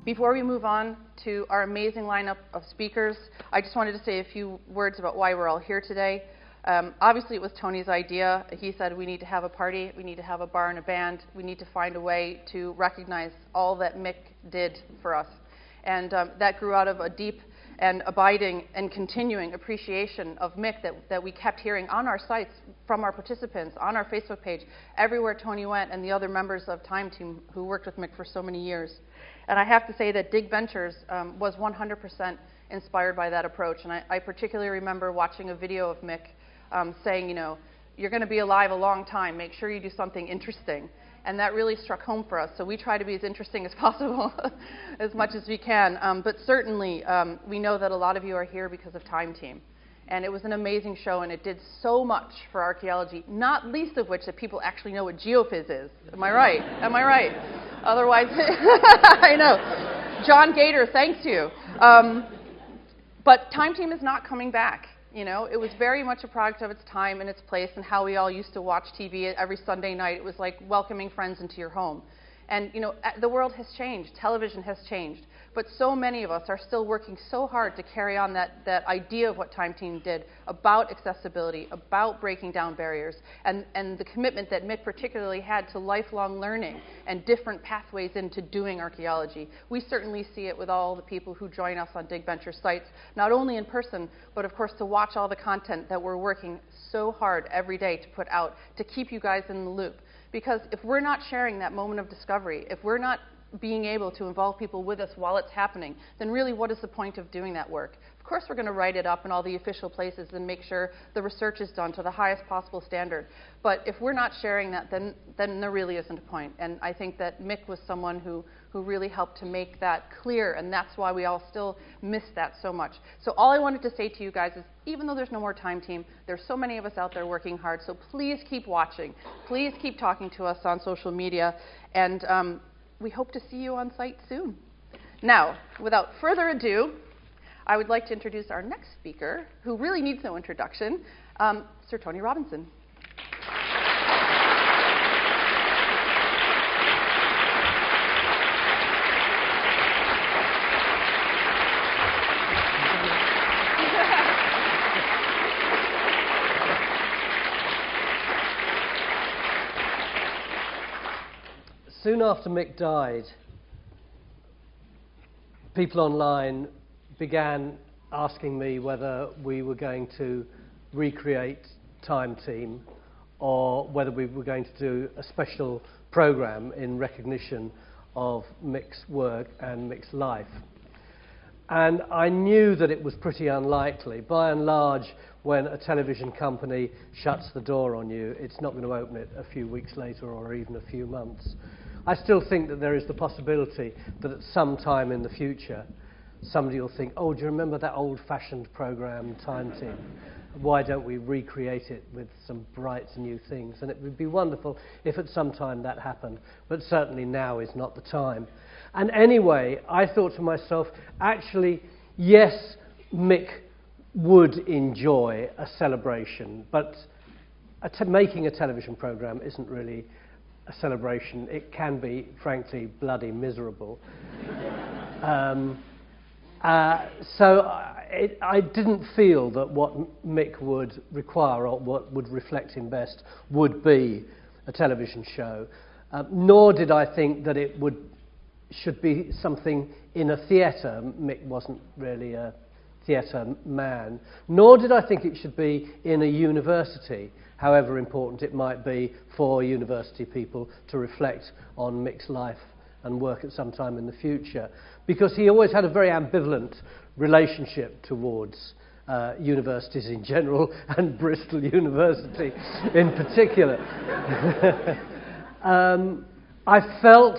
Before we move on to our amazing lineup of speakers, I just wanted to say a few words about why we're all here today. Obviously, it was Tony's idea. He said we need to have a party, we need to have a bar and a band, we need to find a way to recognize all that Mick did for us. And that grew out of a deep and abiding and continuing appreciation of Mick that we kept hearing on our sites from our participants, on our Facebook page, everywhere Tony went, and the other members of Time Team who worked with Mick for so many years. And I have to say that Dig Ventures was 100% inspired by that approach. And I particularly remember watching a video of Mick saying, you know, you're going to be alive a long time. Make sure you do something interesting. And that really struck home for us. So we try to be as interesting as possible as much as we can. But certainly, we know that a lot of you are here because of Time Team. And it was an amazing show, and it did so much for archaeology, not least of which that people actually know what geophys is. Am I right? Am I right? Otherwise, I know. John Gator, thanks you. But Time Team is not coming back. You know, it was very much a product of its time and its place, and how we all used to watch TV every Sunday night. It was like welcoming friends into your home. And, you know, the world has changed. Television has changed. But so many of us are still working so hard to carry on that idea of what Time Team did about accessibility, about breaking down barriers, and the commitment that Mick particularly had to lifelong learning and different pathways into doing archaeology. We certainly see it with all the people who join us on Dig Venture sites, not only in person, but of course to watch all the content that we're working so hard every day to put out to keep you guys in the loop. Because if we're not sharing that moment of discovery, if we're not being able to involve people with us while it's happening, then really what is the point of doing that work? Of course we're going to write it up in all the official places and make sure the research is done to the highest possible standard. But if we're not sharing that, then there really isn't a point. And I think that Mick was someone who really helped to make that clear, and that's why we all still miss that so much. So all I wanted to say to you guys is, even though there's no more Time Team, there's so many of us out there working hard, so please keep watching. Please keep talking to us on social media, and we hope to see you on site soon. Now, without further ado, I would like to introduce our next speaker, who really needs no introduction, Sir Tony Robinson. Soon after Mick died, people online began asking me whether we were going to recreate Time Team or whether we were going to do a special program in recognition of Mick's work and Mick's life. And I knew that it was pretty unlikely. By and large, when a television company shuts the door on you, it's not going to open it a few weeks later or even a few months. I still think that there is the possibility that at some time in the future, somebody will think, oh, do you remember that old-fashioned program, Time Team? Why don't we recreate it with some bright new things? And it would be wonderful if at some time that happened, but certainly now is not the time. And anyway, I thought to myself, actually, yes, Mick would enjoy a celebration, but making a television program isn't really a celebration. It can be, frankly, bloody miserable. So I didn't feel that what Mick would require or what would reflect him best would be a television show, nor did I think that it should be something in a theatre. Mick wasn't really a theatre man, nor did I think it should be in a university, however important it might be for university people to reflect on Mick's life and work at some time in the future, because he always had a very ambivalent relationship towards universities in general and Bristol University in particular. I felt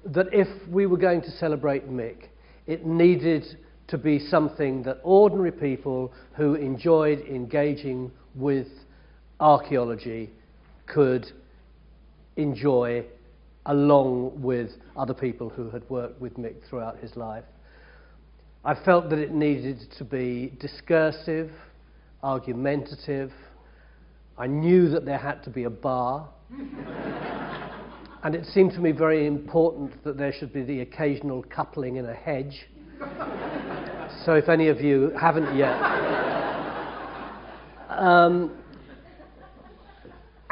that if we were going to celebrate Mick, it needed to be something that ordinary people who enjoyed engaging with archaeology could enjoy along with other people who had worked with Mick throughout his life. I felt that it needed to be discursive, argumentative. I knew that there had to be a bar. And it seemed to me very important that there should be the occasional coupling in a hedge. So if any of you haven't yet...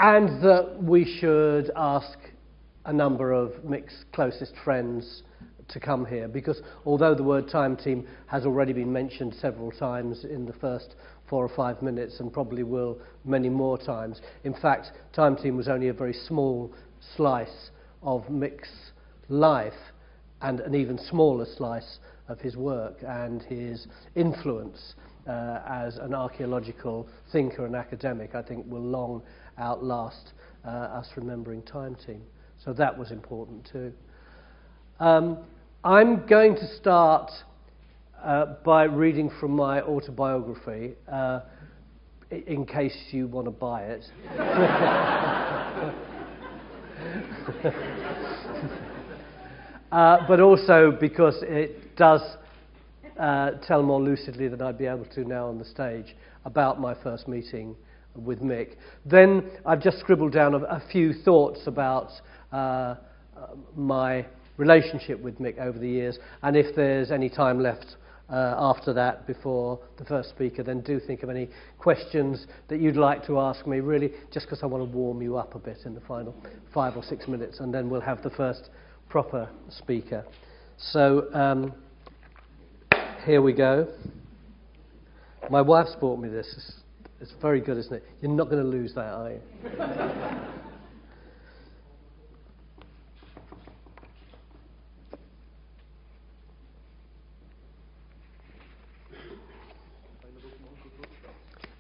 and that we should ask a number of Mick's closest friends to come here, because although the word time team has already been mentioned several times in the first 4 or 5 minutes, and probably will many more times, in fact, time team was only a very small slice of Mick's life, and an even smaller slice of his work and his influence as an archaeological thinker and academic, I think will long outlast us remembering time team. So that was important too. I'm going to start by reading from my autobiography, in case you want to buy it. But also because it does tell more lucidly than I'd be able to now on the stage about my first meeting with Mick. Then I've just scribbled down a few thoughts about my relationship with Mick over the years, and if there's any time left after that before the first speaker, then do think of any questions that you'd like to ask me, really just because I want to warm you up a bit in the final 5 or 6 minutes, and then we'll have the first proper speaker. So here we go. My wife's bought me this. It's very good, isn't it? You're not going to lose that, are you?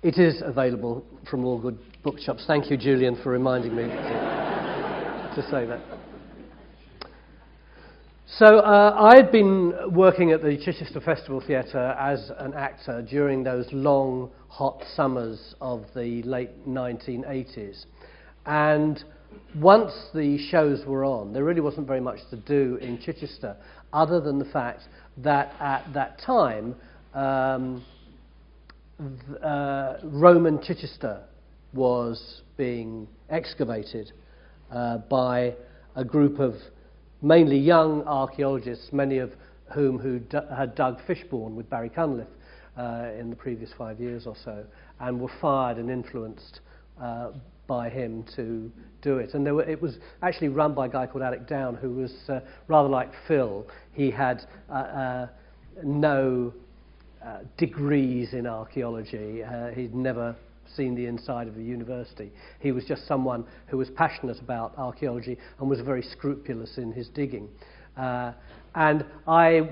It is available from all good bookshops. Thank you, Julian, for reminding me to say that. So I had been working at the Chichester Festival Theatre as an actor during those long, hot summers of the late 1980s. And once the shows were on, there really wasn't very much to do in Chichester, other than the fact that at that time, Roman Chichester was being excavated by a group of mainly young archaeologists, many of whom had dug Fishbourne with Barry Cunliffe in the previous 5 years or so, and were fired and influenced by him to do it. And it was actually run by a guy called Alec Down, who was rather like Phil. He had no degrees in archaeology. He'd never seen the inside of a university. He was just someone who was passionate about archaeology and was very scrupulous in his digging. And I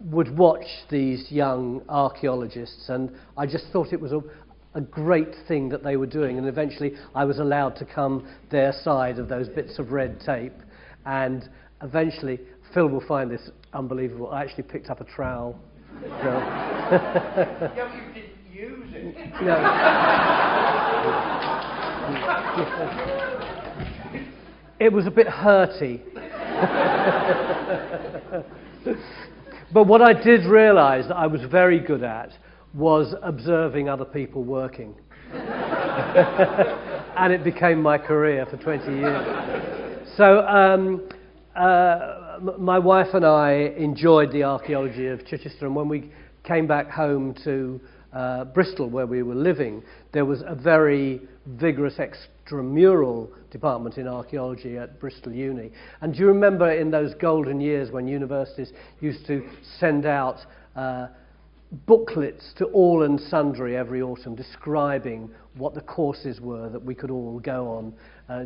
would watch these young archaeologists, and I just thought it was a great thing that they were doing, and eventually I was allowed to come their side of those bits of red tape, and eventually, Phil will find this unbelievable, I actually picked up a trowel. Yeah, but you didn't use it. No. It was a bit hurty. But what I did realise that I was very good at was observing other people working. And it became my career for 20 years. So my wife and I enjoyed the archaeology of Chichester, and when we came back home to Bristol, where we were living, there was a very vigorous extramural department in archaeology at Bristol Uni. And do you remember in those golden years when universities used to send out booklets to all and sundry every autumn describing what the courses were that we could all go on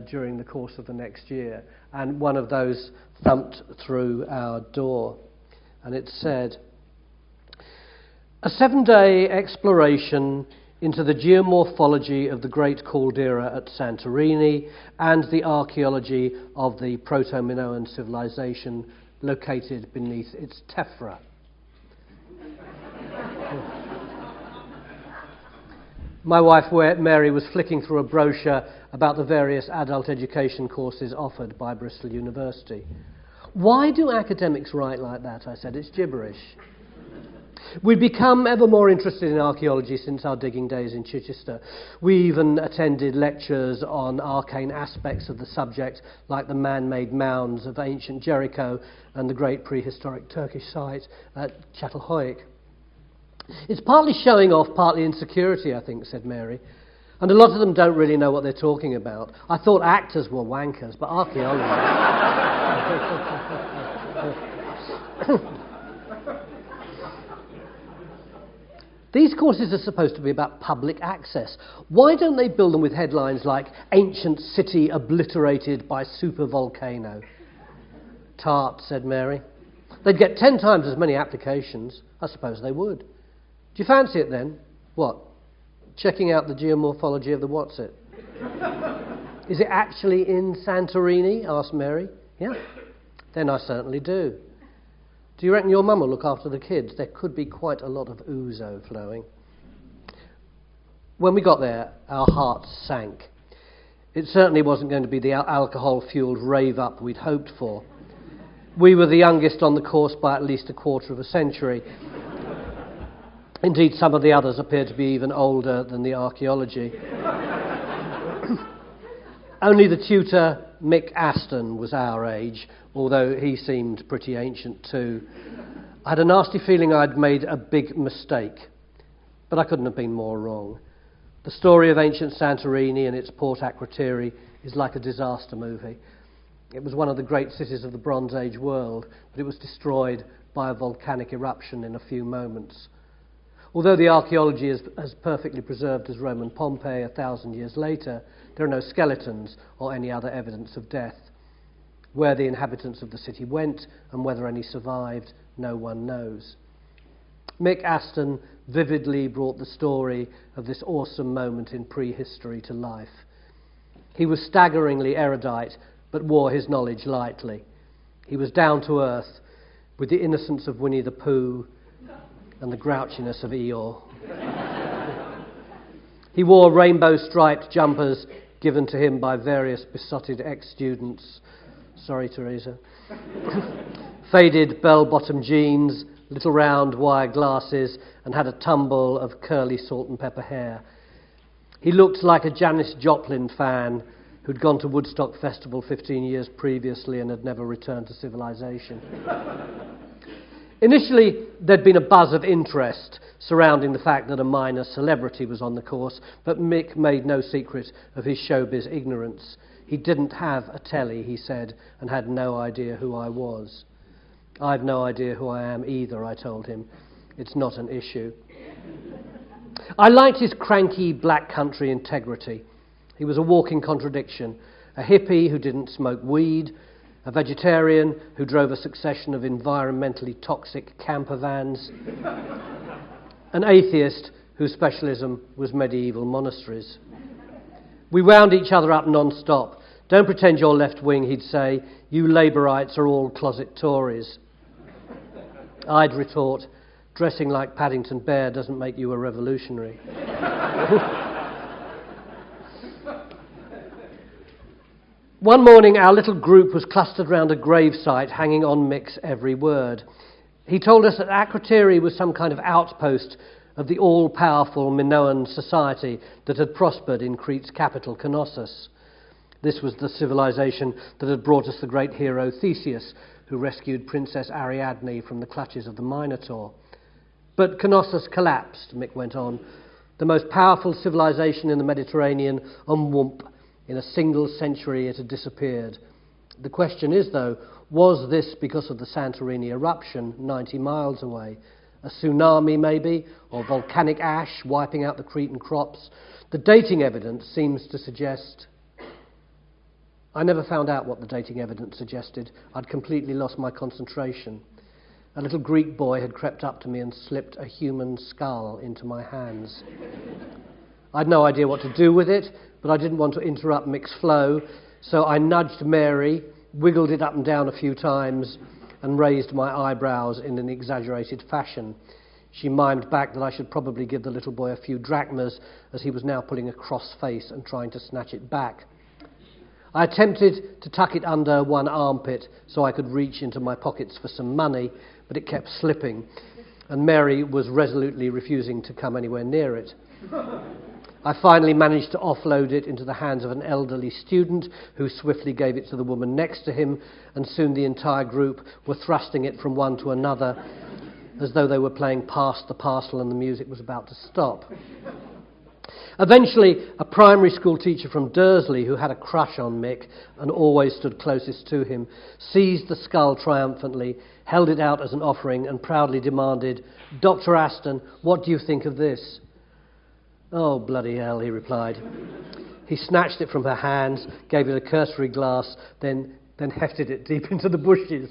during the course of the next year? And one of those thumped through our door, and it said, "A 7-day exploration into the geomorphology of the great caldera at Santorini and the archaeology of the Proto-Minoan civilization located beneath its tephra." My wife Mary was flicking through a brochure about the various adult education courses offered by Bristol University. "Why do academics write like that?" I said. "It's gibberish." We've become ever more interested in archaeology since our digging days in Chichester. We even attended lectures on arcane aspects of the subject, like the man-made mounds of ancient Jericho and the great prehistoric Turkish site at Çatalhöyük. It's partly showing off, partly insecurity, I think, said Mary. And a lot of them don't really know what they're talking about. I thought actors were wankers, but archaeologists... These courses are supposed to be about public access. Why don't they build them with headlines like "Ancient City Obliterated by Supervolcano"? Tart, said Mary. They'd get 10 times as many applications. I suppose they would. Do you fancy it then? What? Checking out the geomorphology of the what's it? Is it actually in Santorini? Asked Mary. Yeah. Then I certainly do. Do you reckon your mum will look after the kids? There could be quite a lot of ouzo flowing. When we got there, our hearts sank. It certainly wasn't going to be the alcohol-fueled rave-up we'd hoped for. We were the youngest on the course by at least a quarter of a century. Indeed, some of the others appeared to be even older than the archaeology. Only the tutor, Mick Aston, was our age, although he seemed pretty ancient too. I had a nasty feeling I'd made a big mistake, but I couldn't have been more wrong. The story of ancient Santorini and its port Akrotiri is like a disaster movie. It was one of the great cities of the Bronze Age world, but it was destroyed by a volcanic eruption in a few moments. Although the archaeology is as perfectly preserved as Roman Pompeii 1,000 years later, there are no skeletons or any other evidence of death. Where the inhabitants of the city went and whether any survived, no one knows. Mick Aston vividly brought the story of this awesome moment in prehistory to life. He was staggeringly erudite, but wore his knowledge lightly. He was down to earth, with the innocence of Winnie the Pooh and the grouchiness of Eeyore. He wore rainbow-striped jumpers given to him by various besotted ex-students. Sorry, Teresa. Faded bell-bottom jeans, little round wire glasses, and had a tumble of curly salt and pepper hair. He looked like a Janis Joplin fan who'd gone to Woodstock Festival 15 years previously and had never returned to civilization. Initially, there'd been a buzz of interest surrounding the fact that a minor celebrity was on the course, but Mick made no secret of his showbiz ignorance. He didn't have a telly, he said, and had no idea who I was. I've no idea who I am either, I told him. It's not an issue. I liked his cranky black country integrity. He was a walking contradiction, a hippie who didn't smoke weed, a vegetarian who drove a succession of environmentally toxic camper vans, an atheist whose specialism was medieval monasteries. We wound each other up non-stop. Don't pretend you're left-wing, he'd say. You Labourites are all closet Tories. I'd retort, dressing like Paddington Bear doesn't make you a revolutionary. One morning, our little group was clustered round a gravesite hanging on Mick's every word. He told us that Akrotiri was some kind of outpost of the all-powerful Minoan society that had prospered in Crete's capital, Knossos. This was the civilization that had brought us the great hero Theseus, who rescued Princess Ariadne from the clutches of the Minotaur. But Knossos collapsed, Mick went on. The most powerful civilization in the Mediterranean, whoop, in a single century it had disappeared. The question is, though, was this because of the Santorini eruption 90 miles away? A tsunami, maybe, or volcanic ash wiping out the Cretan crops? The dating evidence seems to suggest... I never found out what the dating evidence suggested. I'd completely lost my concentration. A little Greek boy had crept up to me and slipped a human skull into my hands. I'd no idea what to do with it, but I didn't want to interrupt Mick's flow, so I nudged Mary, wiggled it up and down a few times, and raised my eyebrows in an exaggerated fashion. She mimed back that I should probably give the little boy a few drachmas, as he was now pulling a cross face and trying to snatch it back. I attempted to tuck it under one armpit so I could reach into my pockets for some money, but it kept slipping. and Mary was resolutely refusing to come anywhere near it. I finally managed to offload it into the hands of an elderly student who swiftly gave it to the woman next to him, and soon the entire group were thrusting it from one to another as though they were playing Pass the Parcel and the music was about to stop. Eventually, a primary school teacher from Dursley, who had a crush on Mick and always stood closest to him, seized the skull triumphantly, held it out as an offering and proudly demanded, "Dr. Aston, what do you think of this?" "Oh, bloody hell," he replied. He snatched it from her hands, gave it a cursory glance, then hefted it deep into the bushes.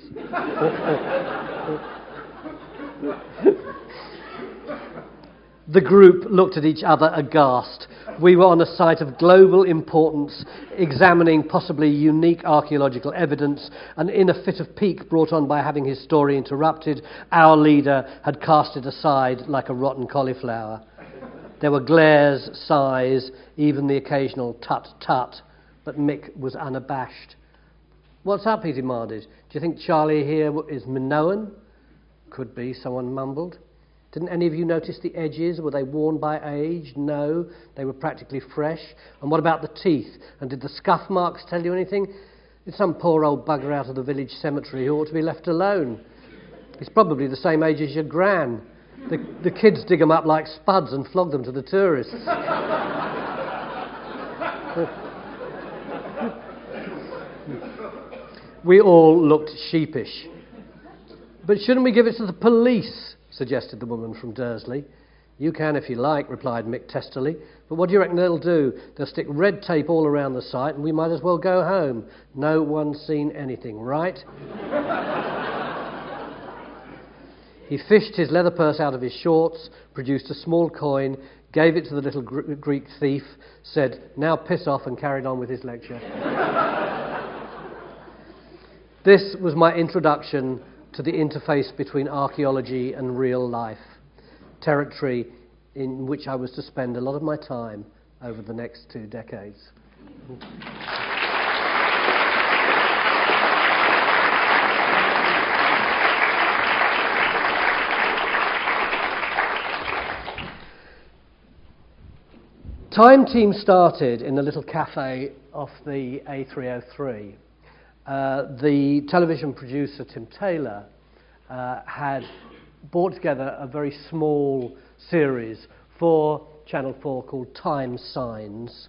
The group looked at each other aghast. We were on a site of global importance, examining possibly unique archaeological evidence, and in a fit of pique brought on by having his story interrupted, our leader had cast it aside like a rotten cauliflower. There were glares, sighs, even the occasional tut-tut, but Mick was unabashed. "What's up?" he demanded. "Do you think Charlie here is Minoan?" "Could be," someone mumbled. "Didn't any of you notice the edges? Were they worn by age?" "No, they were practically fresh." "And what about the teeth? And did the scuff marks tell you anything?" "It's some poor old bugger out of the village cemetery who ought to be left alone. He's probably the same age as your gran. The kids dig them up like spuds and flog them to the tourists." We all looked sheepish. "But shouldn't we give it to the police?" suggested the woman from Dursley. "You can if you like," replied Mick testily. "But what do you reckon they'll do? They'll stick red tape all around the site and we might as well go home. No one's seen anything, right?" He fished his leather purse out of his shorts, produced a small coin, gave it to the little Greek thief, said, "Now piss off," and carried on with his lecture. This was my introduction to the interface between archaeology and real life, territory in which I was to spend a lot of my time over the next 2 decades. Time Team started in a little cafe off the A303. The television producer, Tim Taylor, had brought together a very small series for Channel 4 called Time Signs.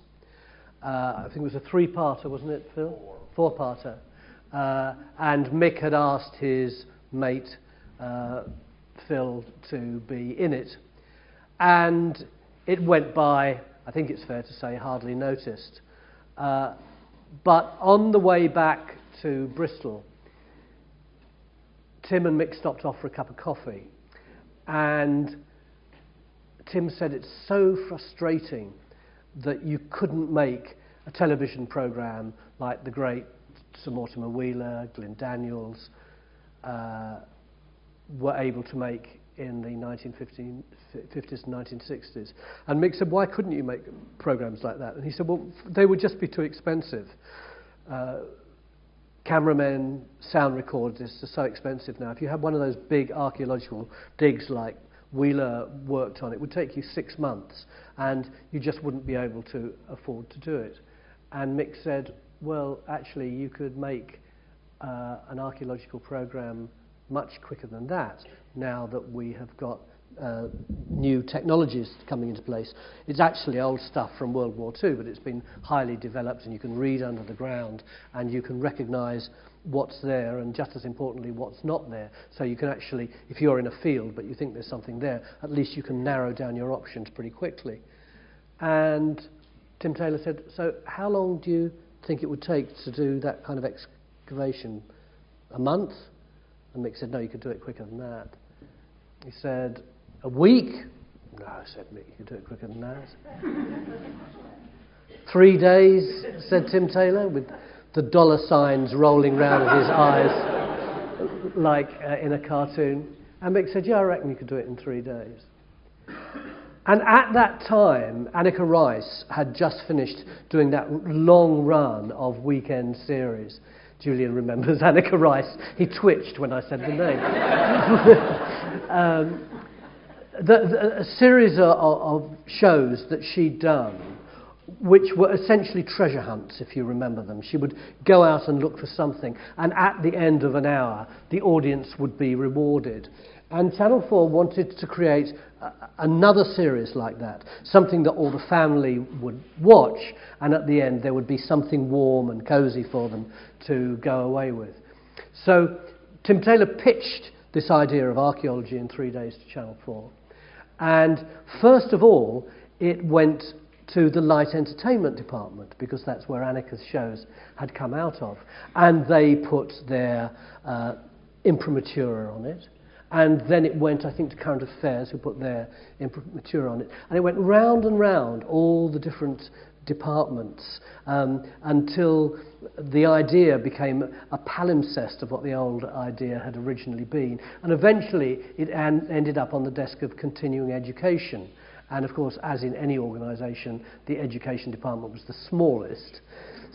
I think it was a 3-parter, wasn't it, Phil? 4-parter. And Mick had asked his mate, Phil, to be in it. And it went by, I think it's fair to say, hardly noticed. But on the way back to Bristol, Tim and Mick stopped off for a cup of coffee. And Tim said it's so frustrating that you couldn't make a television programme like the great Sir Mortimer Wheeler, Glyn Daniels were able to make in the 1950s and 1960s. And Mick said, "Why couldn't you make programmes like that?" And he said, "Well, they would just be too expensive. Cameramen, sound recordists are so expensive now. If you had one of those big archaeological digs like Wheeler worked on, it would take you 6 months, and you just wouldn't be able to afford to do it." And Mick said, "Well, actually, you could make an archaeological programme much quicker than that, now that we have got new technologies coming into place. It's actually old stuff from World War II, but it's been highly developed, and you can read under the ground, and you can recognise what's there, and just as importantly, what's not there. So you can actually, if you're in a field but you think there's something there, at least you can narrow down your options pretty quickly." And Tim Taylor said, "So how long do you think it would take to do that kind of excavation? A month?" And Mick said, "No, you could do it quicker than that." He said, "A week?" "No," said Mick, "you could do it quicker than that." 3 days, said Tim Taylor, with the dollar signs rolling round in his eyes like in a cartoon. And Mick said, "Yeah, I reckon you could do it in 3 days." And at that time, Annika Rice had just finished doing that long run of weekend series. Julian remembers Annika Rice. He twitched when I said the name. a series of shows that she'd done, which were essentially treasure hunts, if you remember them. She would go out and look for something, and at the end of an hour, the audience would be rewarded. And Channel 4 wanted to create another series like that, something that all the family would watch, and at the end there would be something warm and cosy for them to go away with. So Tim Taylor pitched this idea of archaeology in 3 days to Channel 4. And first of all, it went to the light entertainment department, because that's where Annika's shows had come out of. And they put their imprimatur on it. And then it went, I think, to Current Affairs, who put their imprimatur on it. And it went round and round all the different departments until the idea became a palimpsest of what the old idea had originally been. And eventually it ended up on the desk of continuing education. And of course, as in any organisation, the education department was the smallest.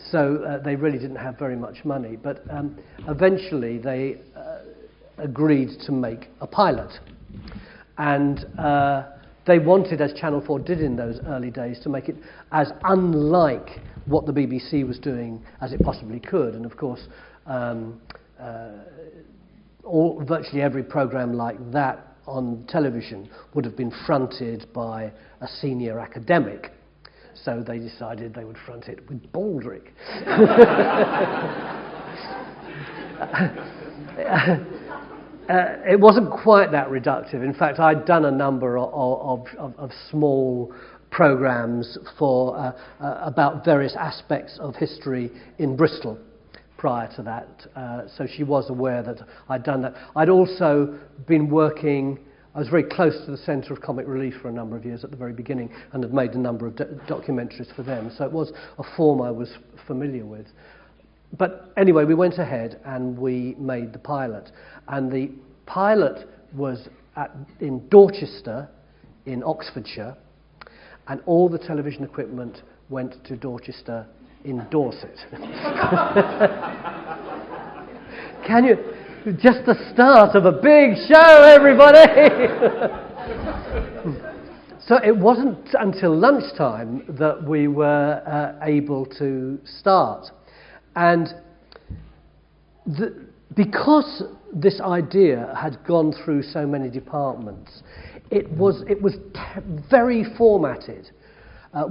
So they really didn't have very much money. But eventually they agreed to make a pilot. And they wanted, as Channel 4 did in those early days, to make it as unlike what the BBC was doing as it possibly could. And of course, virtually every programme like that on television would have been fronted by a senior academic. So they decided they would front it with Baldrick. It wasn't quite that reductive. In fact, I'd done a number of small programmes for about various aspects of history in Bristol prior to that. So she was aware that I'd done that. I'd also been working, I was very close to the Centre of Comic Relief for a number of years at the very beginning, and had made a number of documentaries for them. So it was a form I was familiar with. But anyway, we went ahead and we made the pilot. And the pilot was in Dorchester, in Oxfordshire, and all the television equipment went to Dorchester in Dorset. Can you... Just the start of a big show, everybody! So it wasn't until lunchtime that we were able to start. And because this idea had gone through so many departments, it was very formatted.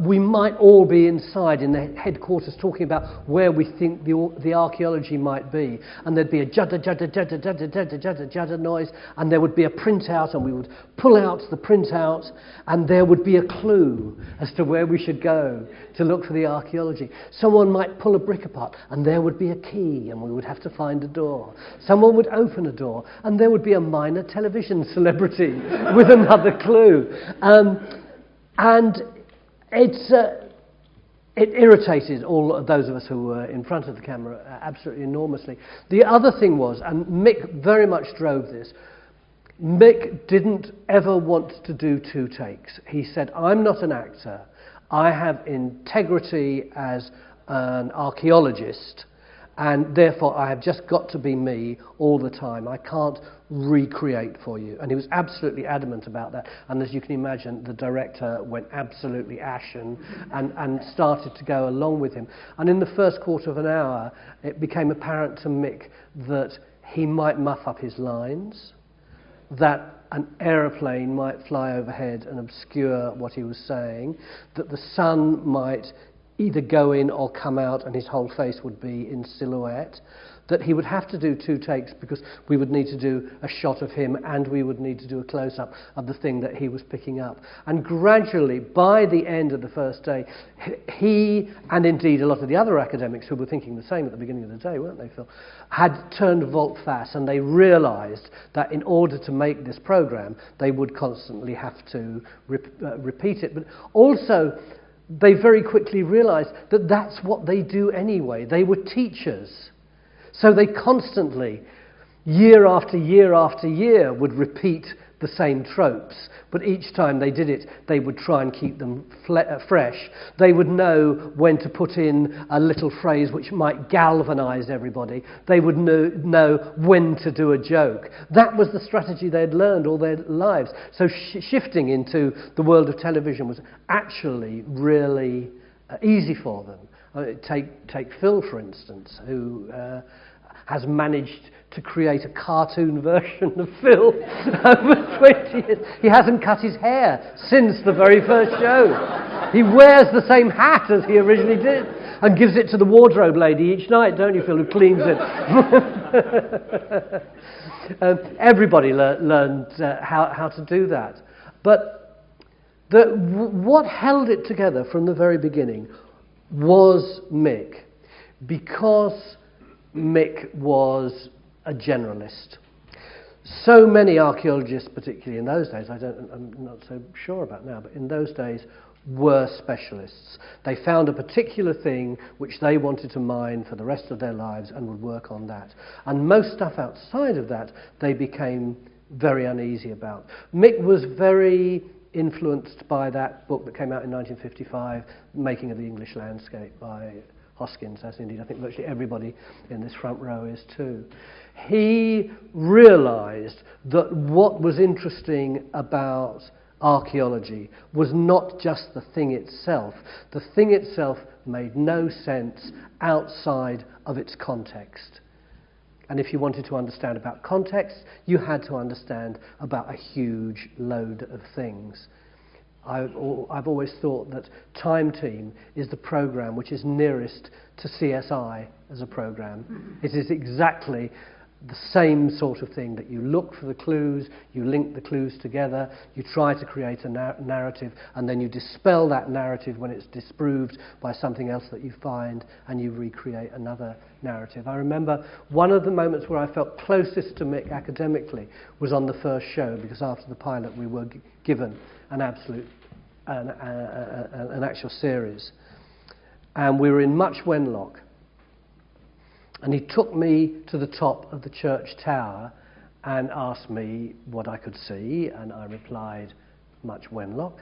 We might all be inside in the headquarters talking about where we think the archaeology might be, and there'd be a judder, judder, judder, judder, judder, judder, judder noise, and there would be a printout, and we would pull out the printout, and there would be a clue as to where we should go to look for the archaeology. Someone might pull a brick apart, and there would be a key, and we would have to find a door. Someone would open a door, and there would be a minor television celebrity with another clue. And it irritated all of those of us who were in front of the camera absolutely enormously. The other thing was, and Mick very much drove this, Mick didn't ever want to do 2 takes. He said, I'm not an actor. I have integrity as an archaeologist, and therefore I have just got to be me all the time. I can't recreate for you. And he was absolutely adamant about that. And as you can imagine, the director went absolutely ashen and started to go along with him. And in the first quarter of an hour, it became apparent to Mick that he might muff up his lines, that an aeroplane might fly overhead and obscure what he was saying, that the sun might either go in or come out and his whole face would be in silhouette, that he would have to do 2 takes because we would need to do a shot of him and we would need to do a close-up of the thing that he was picking up. And gradually, by the end of the first day, he, and indeed a lot of the other academics who were thinking the same at the beginning of the day, weren't they, Phil, had turned volte-face, and they realised that in order to make this programme, they would constantly have to repeat it. But also, they very quickly realised that that's what they do anyway. They were teachers. So they constantly, year after year after year, would repeat the same tropes, but each time they did it, they would try and keep them fresh. They would know when to put in a little phrase which might galvanise everybody. They would know when to do a joke. That was the strategy they'd learned all their lives. So shifting into the world of television was actually really easy for them. Take Phil, for instance, who has managed to create a cartoon version of Phil over 20 years. He hasn't cut his hair since the very first show. He wears the same hat as he originally did and gives it to the wardrobe lady each night, don't you, Phil, who cleans it. Everybody learned how to do that. But what held it together from the very beginning was Mick, because Mick was a generalist. So many archaeologists, particularly in those days, I'm not so sure about now, but in those days were specialists. They found a particular thing which they wanted to mine for the rest of their lives and would work on that. And most stuff outside of that they became very uneasy about. Mick was very influenced by that book that came out in 1955, Making of the English Landscape by Hoskins, as indeed I think virtually everybody in this front row is too. He realised that what was interesting about archaeology was not just the thing itself. The thing itself made no sense outside of its context. And if you wanted to understand about context, you had to understand about a huge load of things. I've always thought that Time Team is the programme which is nearest to CSI as a programme. It is exactly the same sort of thing, that you look for the clues, you link the clues together, you try to create a narrative, and then you dispel that narrative when it's disproved by something else that you find, and you recreate another narrative. I remember one of the moments where I felt closest to Mick academically was on the first show, because after the pilot we were given an actual series, and we were in Much Wenlock. And he took me to the top of the church tower and asked me what I could see, and I replied, Much Wenlock.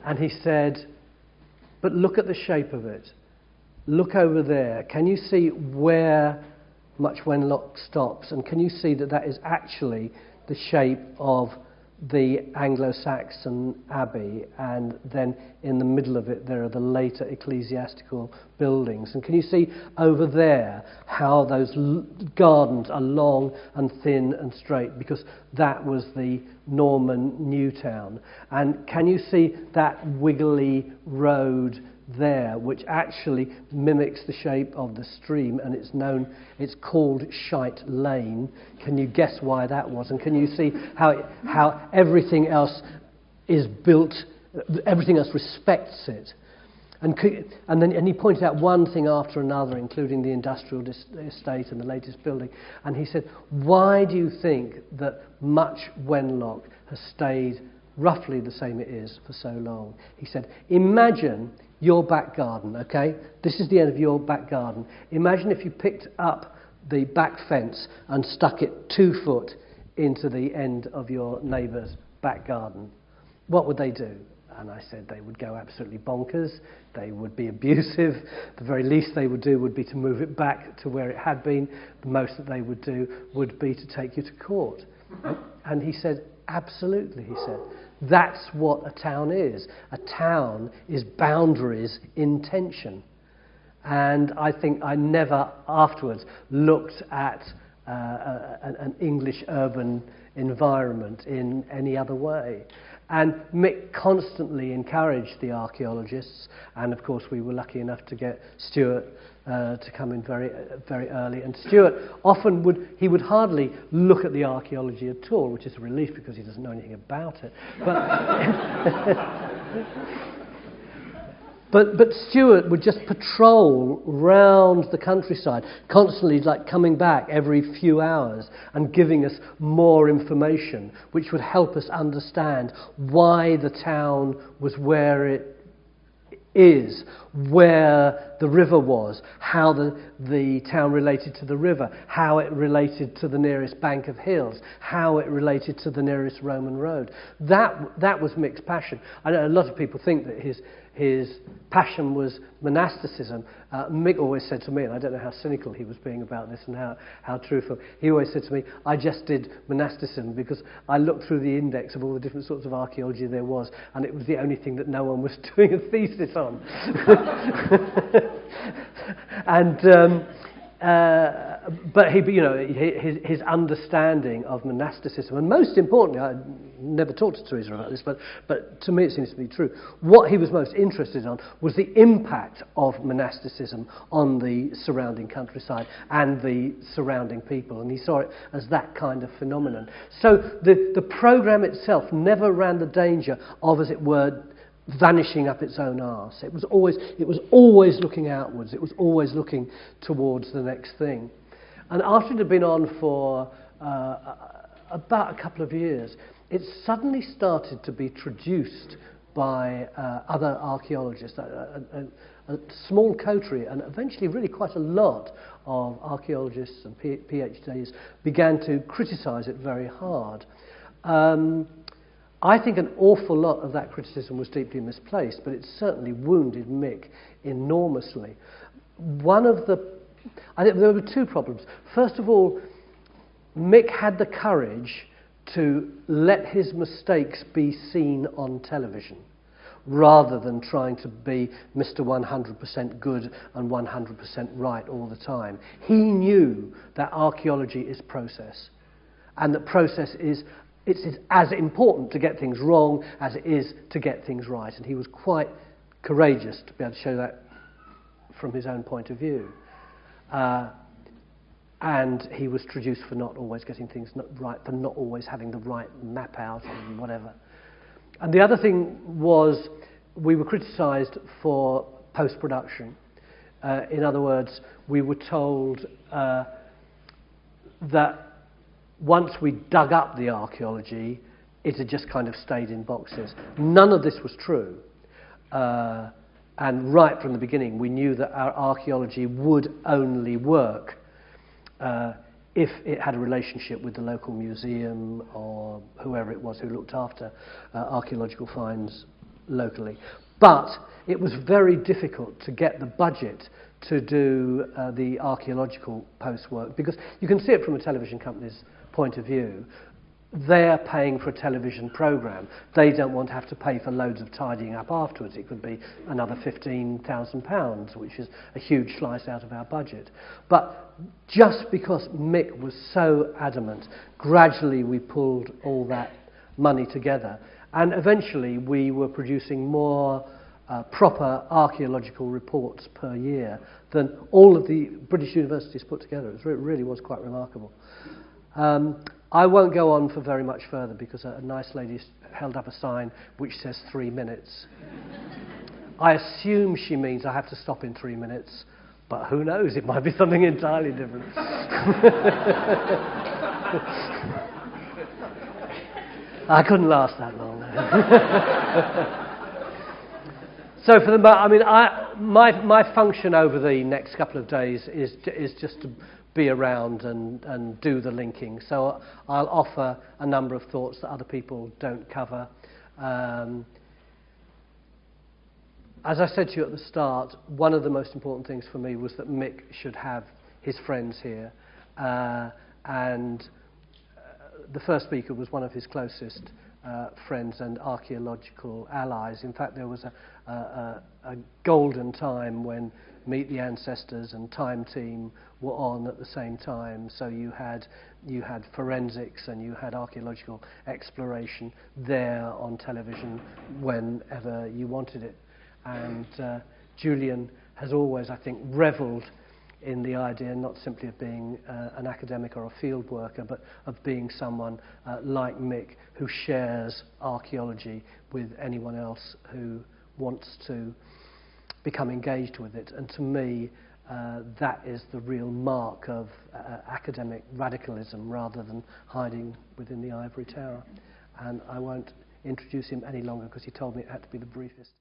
And he said, but look at the shape of it. Look over there. Can you see where Much Wenlock stops? And can you see that that is actually the shape of the Anglo-Saxon abbey, and then in the middle of it there are the later ecclesiastical buildings? And can you see over there how those gardens are long and thin and straight, because that was the Norman New Town? And can you see that wiggly road there, which actually mimics the shape of the stream, and it's called Shite Lane? Can you guess why that was? And can you see how everything else is built, everything else respects it? And he pointed out one thing after another, including the industrial estate and the latest building, and he said, why do you think that Much Wenlock has stayed roughly the same it is for so long? He said, imagine your back garden, okay? This is the end of your back garden. Imagine if you picked up the back fence and stuck it 2 foot into the end of your neighbour's back garden. What would they do? And I said they would go absolutely bonkers. They would be abusive. The very least they would do would be to move it back to where it had been. The most that they would do would be to take you to court. And he said, absolutely, he said. That's what a town is. A town is boundaries in tension. And I think I never afterwards looked at an English urban environment in any other way. And Mick constantly encouraged the archaeologists, and of course we were lucky enough to get Stuart to come in very early. And Stuart often would hardly look at the archaeology at all, which is a relief because he doesn't know anything about it. But Stuart would just patrol round the countryside, constantly like coming back every few hours and giving us more information, which would help us understand why the town was where it is, where the river was, how the town related to the river, how it related to the nearest bank of hills, how it related to the nearest Roman road. That was Mick's passion. I know a lot of people think that his passion was monasticism. Mick always said to me, and I don't know how cynical he was being about this and how truthful, he always said to me, I just did monasticism because I looked through the index of all the different sorts of archaeology there was, and it was the only thing that no one was doing a thesis on. But his understanding of monasticism, and most importantly, I never talked to Teresa about this, but to me it seems to be true, what he was most interested on was the impact of monasticism on the surrounding countryside and the surrounding people, and he saw it as that kind of phenomenon. So the programme itself never ran the danger of, as it were, vanishing up its own arse. It was always looking outwards. It was always looking towards the next thing. And after it had been on for about a couple of years, it suddenly started to be traduced by other archaeologists, a small coterie, and eventually really quite a lot of archaeologists and PhDs began to criticise it very hard. I think an awful lot of that criticism was deeply misplaced, but it certainly wounded Mick enormously. I think there were two problems. First of all, Mick had the courage to let his mistakes be seen on television, rather than trying to be Mr. 100% good and 100% right all the time. He knew that archaeology is process, and that process is it's as important to get things wrong as it is to get things right. And he was quite courageous to be able to show that from his own point of view. And he was traduced for not always getting things right, for not always having the right map out and whatever. And the other thing was, we were criticised for post-production. In other words, we were told that once we dug up the archaeology, it had just kind of stayed in boxes. None of this was true. And right from the beginning, we knew that our archaeology would only work if it had a relationship with the local museum or whoever it was who looked after archaeological finds locally. But it was very difficult to get the budget to do the archaeological post-work, because you can see it from a television company's point of view. They're paying for a television programme. They don't want to have to pay for loads of tidying up afterwards. It could be another £15,000, which is a huge slice out of our budget. But just because Mick was so adamant, gradually we pulled all that money together. And eventually we were producing more proper archaeological reports per year than all of the British universities put together. It really was quite remarkable. I won't go on for very much further because a nice lady held up a sign which says 3 minutes. I assume she means I have to stop in 3 minutes, but who knows, it might be something entirely different. I couldn't last that long. So for my function over the next couple of days is just to be around and do the linking. So I'll offer a number of thoughts that other people don't cover. As I said to you at the start, one of the most important things for me was that Mick should have his friends here. And the first speaker was one of his closest friends and archaeological allies. In fact, there was a golden time when Meet the Ancestors and Time Team were on at the same time. So you had forensics and you had archaeological exploration there on television whenever you wanted it. And Julian has always, I think, revelled in the idea not simply of being an academic or a field worker, but of being someone like Mick who shares archaeology with anyone else who wants to become engaged with it. And to me, that is the real mark of academic radicalism rather than hiding within the ivory tower. And I won't introduce him any longer because he told me it had to be the briefest.